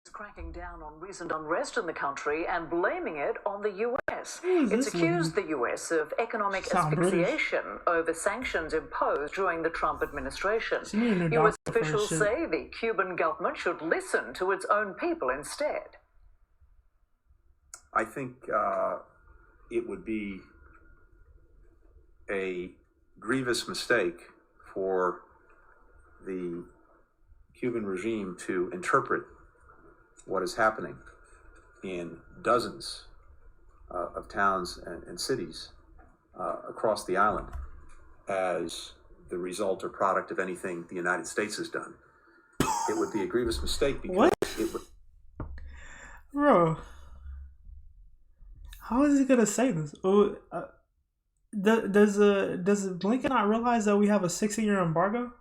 cracking down on recent unrest in the country and blaming it on the US. Who is It's this accused lady? the US of economic Sound British. asphyxiation over sanctions imposed during the Trump administration. She needed a new US doctor for officials this shit. say the Cuban government should listen to its own people instead. I think it would be a grievous mistake for the Cuban regime to interpret what is happening in dozens of towns and cities across the island as the result or product of anything the United States has done. It would be a grievous mistake because What? it would. Bro, how is he gonna say this? Oh, does Blinken not realize that we have a 60-year embargo?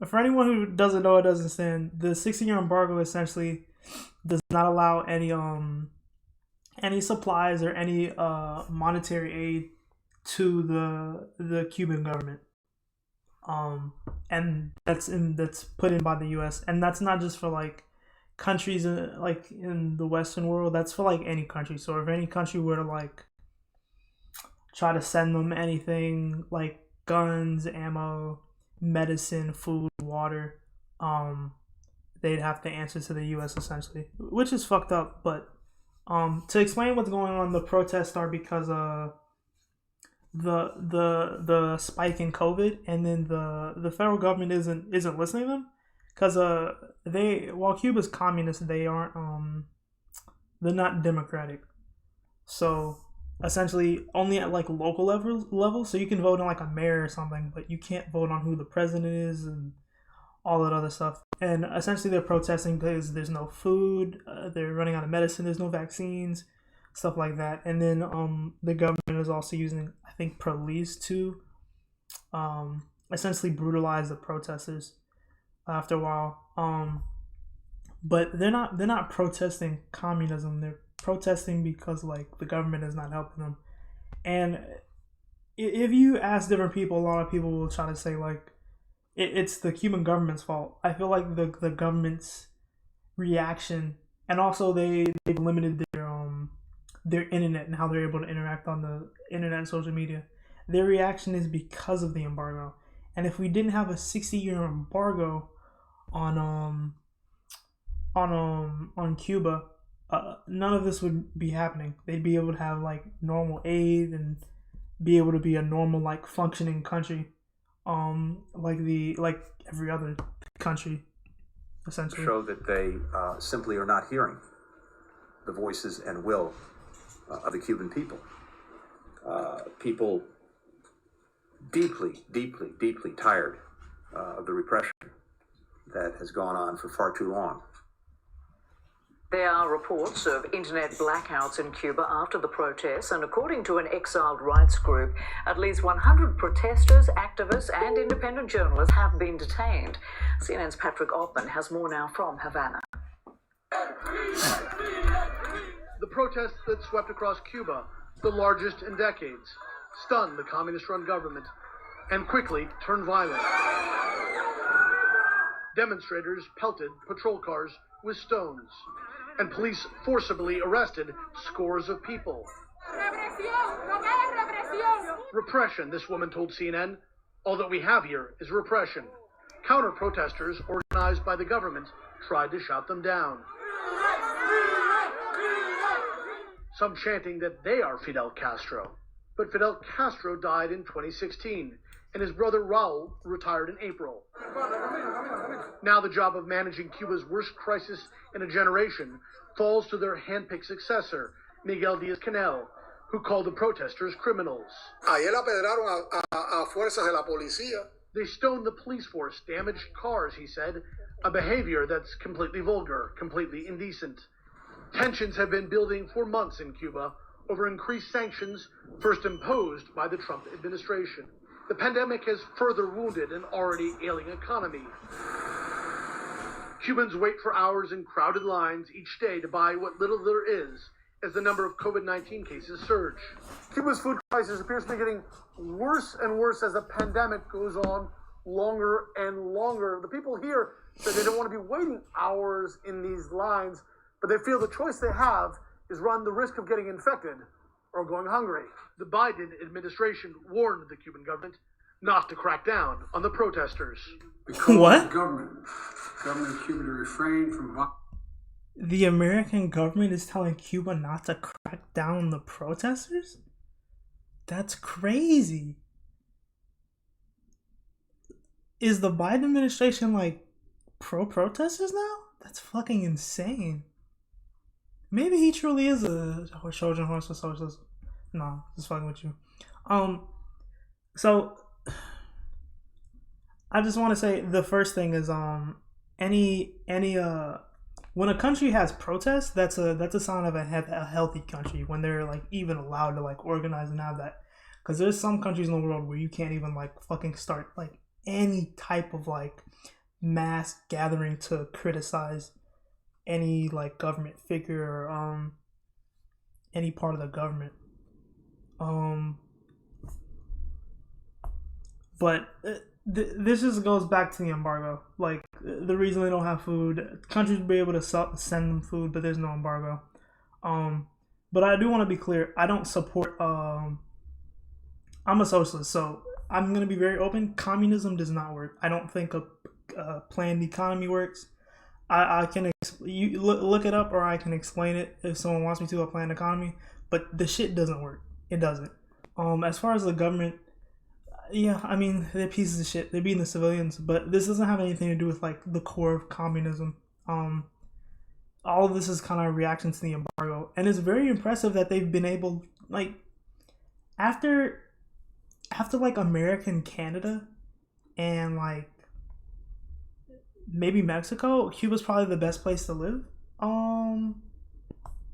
For anyone who doesn't know or doesn't understand, the 60-year embargo essentially does not allow any supplies or any monetary aid to the Cuban government. And that's put in by the U.S. and that's not just for like countries in the Western world. That's for like any country. So if any country were to like try to send them anything like guns, ammo, medicine, food, water, they'd have to answer to the U.S. essentially, which is fucked up. But to explain what's going on, the protests are because the spike in COVID, and then the federal government isn't listening to them because while Cuba's communist, they aren't they're not democratic. So essentially only at like local level, so you can vote on like a mayor or something, but you can't vote on who the president is and all that other stuff. And essentially they're protesting because there's no food, they're running out of medicine, there's no vaccines, stuff like that. And then the government is also using, I think, police to essentially brutalize the protesters after a while. But they're not protesting communism, they're protesting because like the government is not helping them. And if you ask different people, a lot of people will try to say like it's the Cuban government's fault. I feel like the government's reaction, and also they've limited their internet and how they're able to interact on the internet and social media. Their reaction is because of the embargo. And if we didn't have a 60-year embargo on Cuba, none of this would be happening. They'd be able to have like normal aid and be able to be a normal like functioning country, like every other country, essentially. Show that they simply are not hearing the voices and will of the Cuban people. People deeply tired of the repression that has gone on for far too long. There are reports of internet blackouts in Cuba after the protests, and according to an exiled rights group, at least 100 protesters, activists, and independent journalists have been detained. CNN's Patrick Altman has more now from Havana. The protests that swept across Cuba, the largest in decades, stunned the communist-run government and quickly turned violent. Demonstrators pelted patrol cars with stones, and police forcibly arrested scores of people. Repression, this woman told CNN. All that we have here is repression. Counter-protesters organized by the government tried to shout them down. Some chanting that they are Fidel Castro. But Fidel Castro died in 2016, and his brother Raul retired in April. Now the job of managing Cuba's worst crisis in a generation falls to their hand-picked successor, Miguel Díaz-Canel, who called the protesters criminals. Ayer apedraron a fuerzas de la policía. They stoned the police force, damaged cars, he said, a behavior that's completely vulgar, completely indecent. Tensions have been building for months in Cuba over increased sanctions first imposed by the Trump administration. The pandemic has further wounded an already ailing economy. Cubans wait for hours in crowded lines each day to buy what little there is as the number of COVID-19 cases surge. Cuba's food crisis appears to be getting worse and worse as the pandemic goes on longer and longer. The people here that they don't want to be waiting hours in these lines, but they feel the choice they have is run the risk of getting infected or going hungry. The Biden administration warned the Cuban government not to crack down on the protesters. What? Government of Cuba to refrain from. The American government is telling Cuba not to crack down on the protesters? That's crazy. Is the Biden administration like pro-protesters now? That's fucking insane. Maybe he truly is a Trojan horse for socialism. No, just fucking with you. So I just want to say the first thing is any when a country has protests, that's a sign of a healthy country, when they're like even allowed to like organize and have that. Because there's some countries in the world where you can't even like fucking start like any type of like mass gathering to criticize any like government figure or any part of the government. But this just goes back to the embargo. Like the reason they don't have food, countries will be able to send them food, but there's no embargo. But I do want to be clear. I don't support. I'm a socialist, so I'm gonna be very open. Communism does not work. I don't think a planned economy works. I can you look it up, or I can explain it if someone wants me to, a planned economy. But the shit doesn't work. It doesn't. As far as the government, yeah, I mean, they're pieces of shit. They're beating the civilians, but this doesn't have anything to do with like the core of communism. All of this is kind of a reaction to the embargo, and it's very impressive that they've been able, like, after like America and Canada and like maybe Mexico, Cuba's probably the best place to live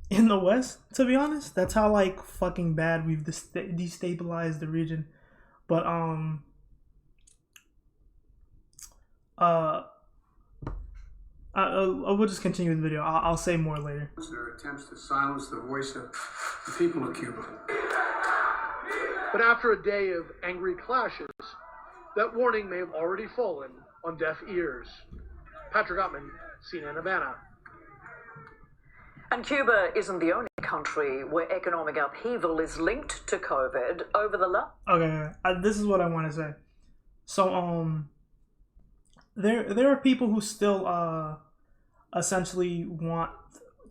in the West, to be honest. That's how like fucking bad we've destabilized the region. But we'll just continue the video. I'll say more later. There are attempts to silence the voice of the people of Cuba. But after a day of angry clashes, that warning may have already fallen on deaf ears. Patrick Ottman, CNN Havana. And Cuba isn't the only country where economic upheaval is linked to COVID. Over the last... Okay, this is what I want to say. So, there are people who still essentially want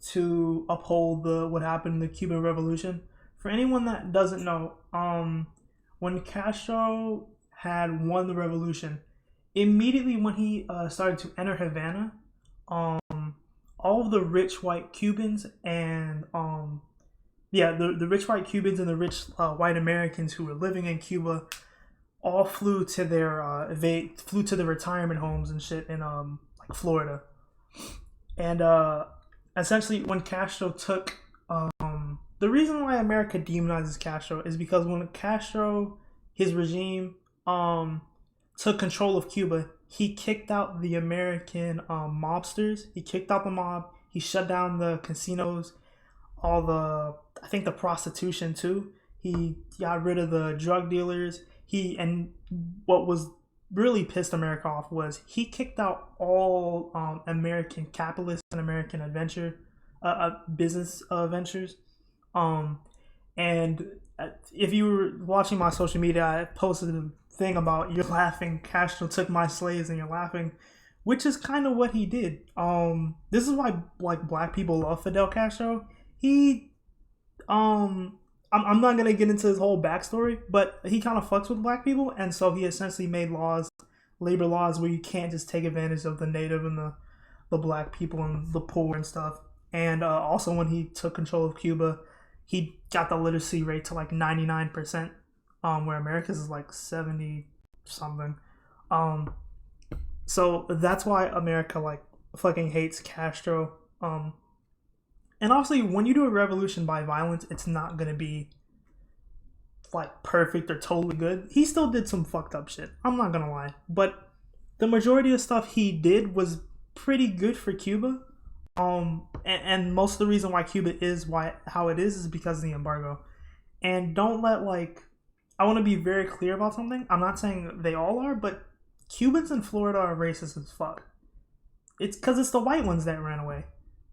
to uphold what happened in the Cuban Revolution. For anyone that doesn't know, when Castro had won the revolution, immediately when he started to enter Havana, all of the rich white Cubans and the rich white Cubans and the rich white Americans who were living in Cuba all flew to their retirement homes and shit in like Florida. And essentially when Castro took the reason why America demonizes Castro is because when Castro, his regime, took control of Cuba, he kicked out the American mobsters. He kicked out the mob. He shut down the casinos, I think the prostitution too. He got rid of the drug dealers. And what was really pissed America off was he kicked out all American capitalists and American business ventures. And if you were watching my social media, I posted a thing about "you're laughing, Castro took my slaves," and you're laughing, which is kind of what he did. This is why like black people love Fidel Castro. I'm not gonna get into his whole backstory, but he kind of fucks with black people, and so he essentially made labor laws where you can't just take advantage of the native and the black people and the poor and stuff. And also when he took control of Cuba, he got the literacy rate to like 99%, where America's is like 70 something. So that's why America like fucking hates Castro. And obviously when you do a revolution by violence, it's not gonna be like perfect or totally good. He still did some fucked up shit, I'm not gonna lie, but the majority of stuff he did was pretty good for Cuba. And most of the reason why Cuba is how it is because of the embargo. And don't let I want to be very clear about something. I'm not saying they all are, but Cubans in Florida are racist as fuck. it's because it's the white ones that ran away.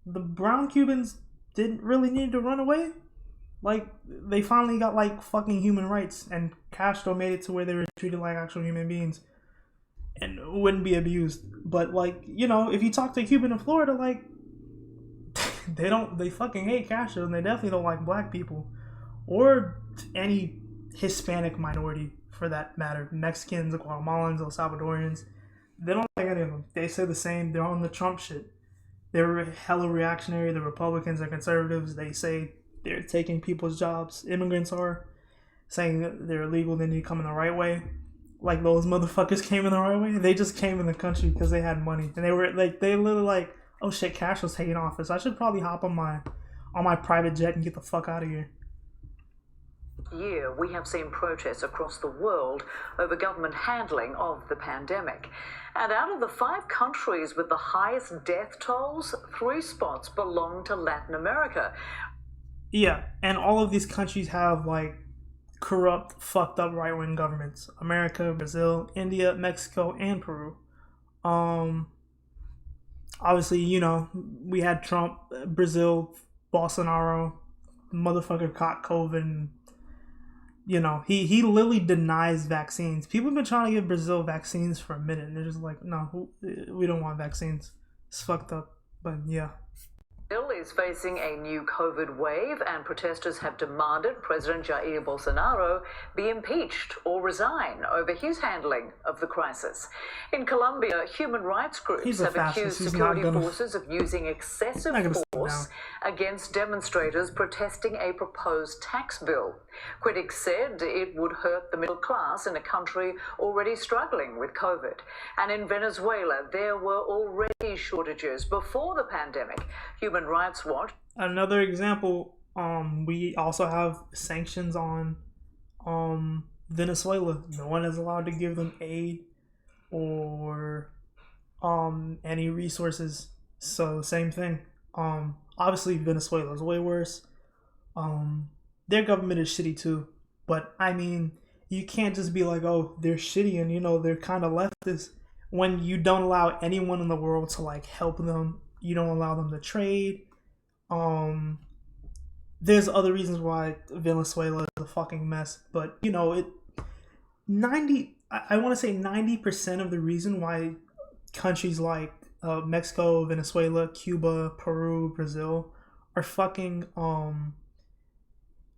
The brown Cubans didn't really need to run away. Like, they finally got, like, fucking human rights, and Castro made it to where they were treated like actual human beings and wouldn't be abused. But, like, you know, if you talk to a Cuban in Florida, like, they fucking hate Castro, and they definitely don't like black people or any Hispanic minority for that matter. Mexicans, Guatemalans, El Salvadorians, they don't like any of them. They say the same. They're on the Trump shit. They're hella reactionary. The Republicans and conservatives, they say they're taking people's jobs. Immigrants are saying that they're illegal. They need to come in the right way. Like those motherfuckers came in the right way. They just came in the country because they had money, and they were like, they literally like, oh shit, Castro's taking office. I should probably hop on my private jet and get the fuck out of here. Year, we have seen protests across the world over government handling of the pandemic. And out of the 5 countries with the highest death tolls, 3 spots belong to Latin America. Yeah, and all of these countries have like corrupt, fucked up right-wing governments. America, Brazil, India, Mexico, and Peru. Obviously, you know, we had Trump, Brazil, Bolsonaro, motherfucker caught COVID, and you know, he literally denies vaccines. People have been trying to give Brazil vaccines for a minute, and they're just like, no, we don't want vaccines. It's fucked up, but yeah. Brazil is facing a new COVID wave, and protesters have demanded President Jair Bolsonaro be impeached or resign over his handling of the crisis. In Colombia, human rights groups have accused security forces of using excessive force against demonstrators protesting a proposed tax bill. Critics said it would hurt the middle class in a country already struggling with COVID. And in Venezuela, there were already shortages before the pandemic. Human Rights Watch. Another example, we also have sanctions on Venezuela. No one is allowed to give them aid or any resources. So same thing. Obviously Venezuela is way worse. Their government is shitty too. But I mean, you can't just be like, oh, they're shitty and you know they're kind of leftist when you don't allow anyone in the world to like help them. You don't allow them to trade. There's other reasons why Venezuela is a fucking mess, but you know, I want to say 90% of the reason why countries like Mexico, Venezuela, Cuba, Peru, Brazil are fucking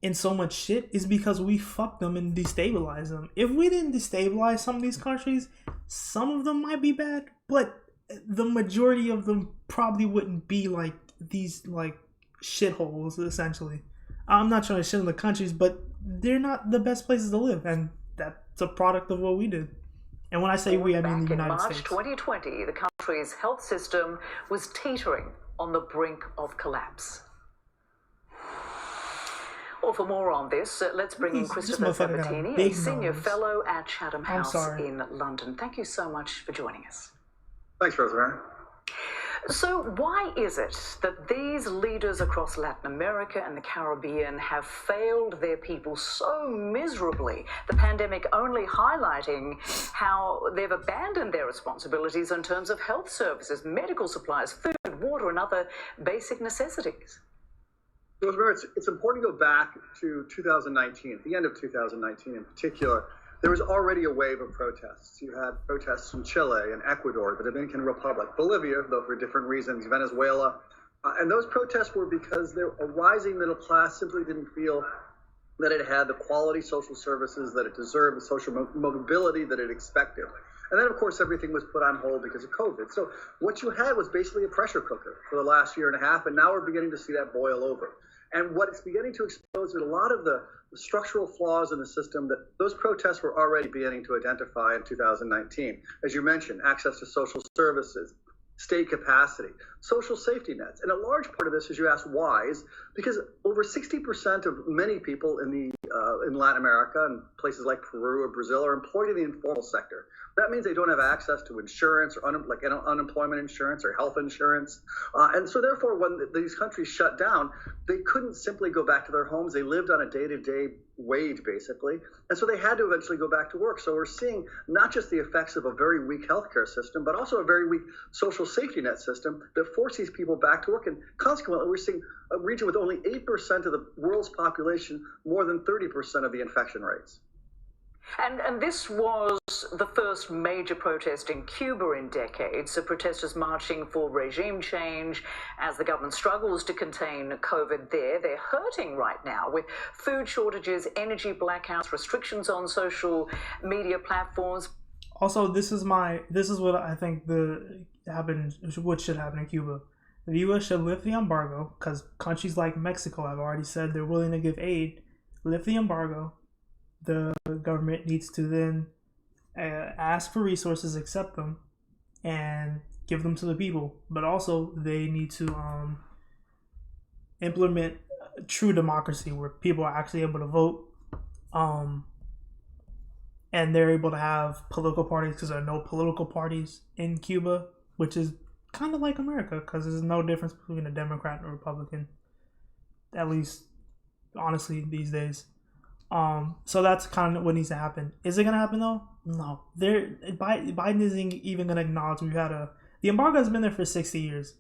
in so much shit is because we fucked them and destabilized them. If we didn't destabilize some of these countries, some of them might be bad, but the majority of them probably wouldn't be like these like shitholes essentially. I'm not trying to shit on the countries, but they're not the best places to live, and that's a product of what we did. And when I say we, I mean the United States. In March 2020, the country's health system was teetering on the brink of collapse. Well, for more on this, let's bring in Christopher Sabatini, a senior fellow at Chatham House in London. Thank you so much for joining us. Thanks, Rosemary. So why is it that these leaders across Latin America and the Caribbean have failed their people so miserably, the pandemic only highlighting how they've abandoned their responsibilities in terms of health services, medical supplies, food, water, and other basic necessities? Rosemary, it's important to go back to 2019, at the end of 2019 in particular. There was already a wave of protests. You had protests in Chile and Ecuador, the Dominican Republic, Bolivia, though for different reasons, Venezuela. And those protests were because a rising middle class simply didn't feel that it had the quality social services that it deserved, the social mobility that it expected. And then, of course, everything was put on hold because of COVID. So what you had was basically a pressure cooker for the last year and a half, and now we're beginning to see that boil over. And what it's beginning to expose is a lot of the structural flaws in the system that those protests were already beginning to identify in 2019. As you mentioned, access to social services, state capacity, social safety nets. And a large part of this, as you ask why, is because over 60% of many people in the in Latin America and places like Peru or Brazil are employed in the informal sector. That means they don't have access to insurance or unemployment insurance or health insurance. And so therefore, when these countries shut down, they couldn't simply go back to their homes. They lived on a day-to-day wage, basically. And so they had to eventually go back to work. So we're seeing not just the effects of a very weak healthcare system, but also a very weak social safety net system that forces these people back to work. And consequently, we're seeing a region with only 8% of the world's population, more than 30% of the infection rates. And this was the first major protest in Cuba in decades. So protesters marching for regime change as the government struggles to contain COVID there. They're hurting right now with food shortages, energy blackouts, restrictions on social media platforms. Also, this is what I think what should happen in Cuba. The U.S. should lift the embargo because countries like Mexico have already said they're willing to give aid. Lift the embargo. The government needs to then ask for resources, accept them, and give them to the people. But also, they need to implement true democracy where people are actually able to vote, and they're able to have political parties because there are no political parties in Cuba, which is kind of like America because there's no difference between a Democrat and a Republican, at least honestly these days. So that's kind of what needs to happen. Is it gonna happen though? No. Biden isn't even gonna acknowledge the embargo has been there for 60 years,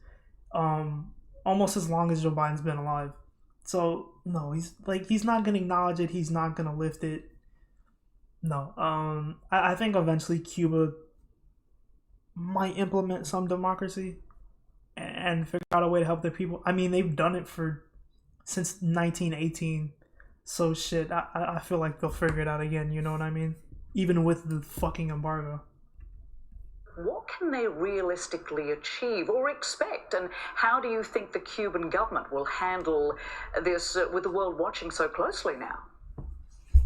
almost as long as Joe Biden's been alive. So no, he's not gonna acknowledge it. He's not gonna lift it. No. I think eventually Cuba might implement some democracy and figure out a way to help their people. I mean, they've done it since 1918. So shit, I feel like they'll figure it out again, you know what I mean? Even with the fucking embargo. What can they realistically achieve or expect? And how do you think the Cuban government will handle this with the world watching so closely now?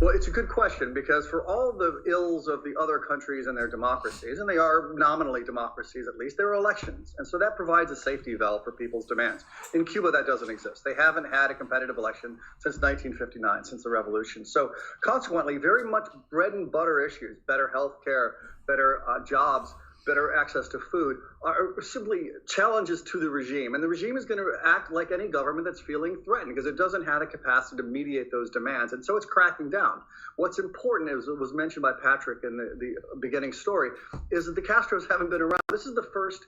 Well, it's a good question because for all the ills of the other countries and their democracies, and they are nominally democracies at least, there are elections. And so that provides a safety valve for people's demands. In Cuba, that doesn't exist. They haven't had a competitive election since 1959, since the revolution. So consequently, very much bread and butter issues, better health care, better jobs, better access to food, are simply challenges to the regime. And the regime is going to act like any government that's feeling threatened because it doesn't have the capacity to mediate those demands. And so it's cracking down. What's important, as it was mentioned by Patrick in the beginning story, is that the Castros haven't been around. This is the first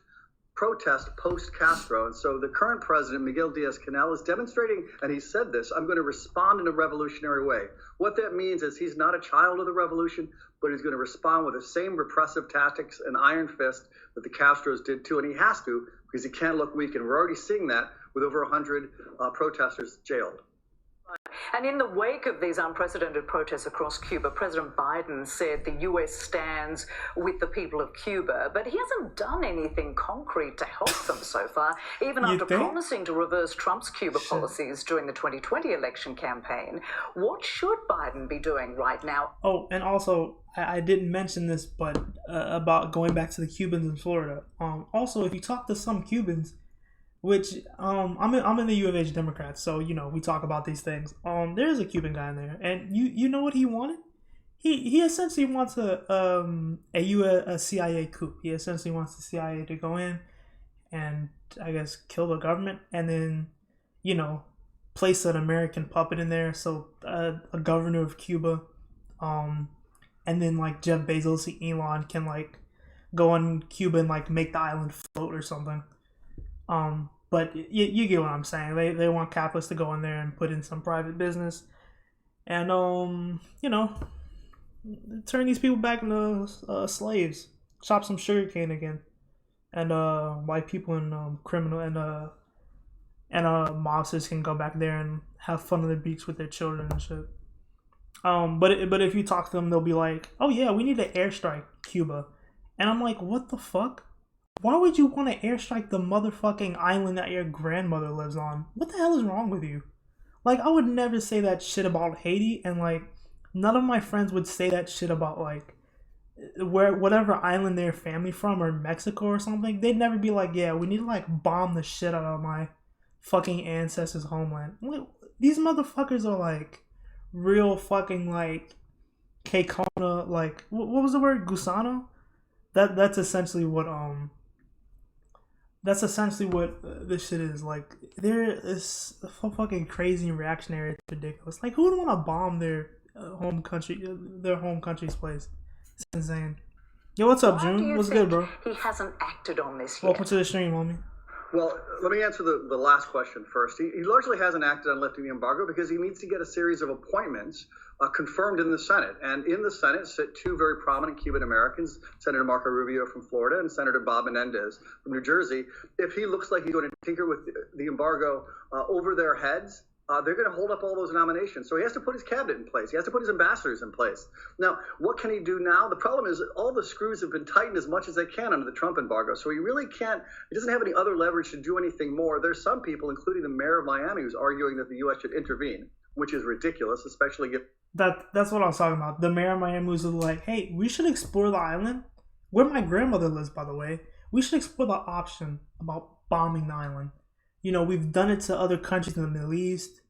protest post-Castro. And so the current president, Miguel Diaz-Canel, is demonstrating, and he said this, I'm going to respond in a revolutionary way. What that means is he's not a child of the revolution, but he's going to respond with the same repressive tactics and iron fist that the Castros did too. And he has to, because he can't look weak. And we're already seeing that with over 100 protesters jailed. And in the wake of these unprecedented protests across Cuba, President Biden said the U.S. stands with the people of Cuba, but he hasn't done anything concrete to help them so far, even after promising to reverse Trump's Cuba policies during the 2020 election campaign. What should Biden be doing right now? Oh, and also, I didn't mention this, but about going back to the Cubans in Florida. Also, if you talk to some Cubans, which I'm in the U of H Democrats, so you know we talk about these things. There is a Cuban guy in there, and you know what he wanted? He essentially wants a CIA coup. He essentially wants the CIA to go in and I guess kill the government, and then place an American puppet in there, so a governor of Cuba, and then like Jeff Bezos and Elon can like go on Cuba and like make the island float or something. But you get what I'm saying. They want capitalists to go in there and put in some private business, and turn these people back into slaves, chop some sugarcane again, and white people and criminal and mobsters can go back there and have fun on the beach with their children and shit. But if you talk to them, they'll be like, "Oh yeah, we need to airstrike Cuba," and I'm like, "What the fuck? Why would you want to airstrike the motherfucking island that your grandmother lives on? What the hell is wrong with you?" Like, I would never say that shit about Haiti, and like, none of my friends would say that shit about like whatever island they're family from, or Mexico or something. They'd never be like, "Yeah, we need to like bomb the shit out of my fucking ancestors' homeland." Like, these motherfuckers are like real fucking like K-Kona, like what was the word, gusano? That's essentially what this shit is. Like, there is so fucking crazy and reactionary. It's ridiculous. Like, who would want to bomb their home country's place? It's insane. Yo, what's up, June? What's good, bro? He hasn't acted on this yet. Welcome to the stream, homie. Well, let me answer the last question first. He largely hasn't acted on lifting the embargo because he needs to get a series of appointments confirmed in the Senate. And in the Senate sit two very prominent Cuban Americans, Senator Marco Rubio from Florida and Senator Bob Menendez from New Jersey. If he looks like he's going to tinker with the embargo over their heads, they're going to hold up all those nominations. So he has to put his cabinet in place. He has to put his ambassadors in place. Now, what can he do now? The problem is all the screws have been tightened as much as they can under the Trump embargo. So he really can't, he doesn't have any other leverage to do anything more. There's some people, including the mayor of Miami, who's arguing that the U.S. should intervene, which is ridiculous, especially given. That's what I was talking about. The mayor of Miami was like, hey, we should explore the island, where my grandmother lives, by the way. We should explore the option about bombing the island. You know, we've done it to other countries in the Middle East.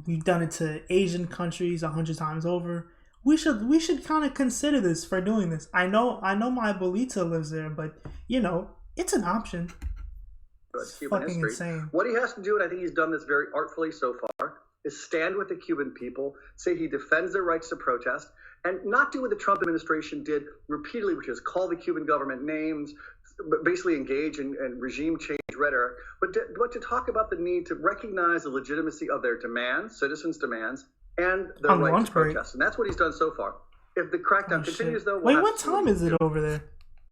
We've done it to Asian countries 100 times over. We should kind of consider this for doing this. I know my abuelita lives there, but you know, it's an option. It's fucking insane. What he has to do, and I think he's done this very artfully so far, is stand with the Cuban people, say he defends their rights to protest, and not do what the Trump administration did repeatedly, which is call the Cuban government names, basically engage in regime change rhetoric, but to talk about the need to recognize the legitimacy of their demands, citizens' demands, and their right to protest. And that's what he's done so far. If the crackdown continues, though, wait, what time is it over there?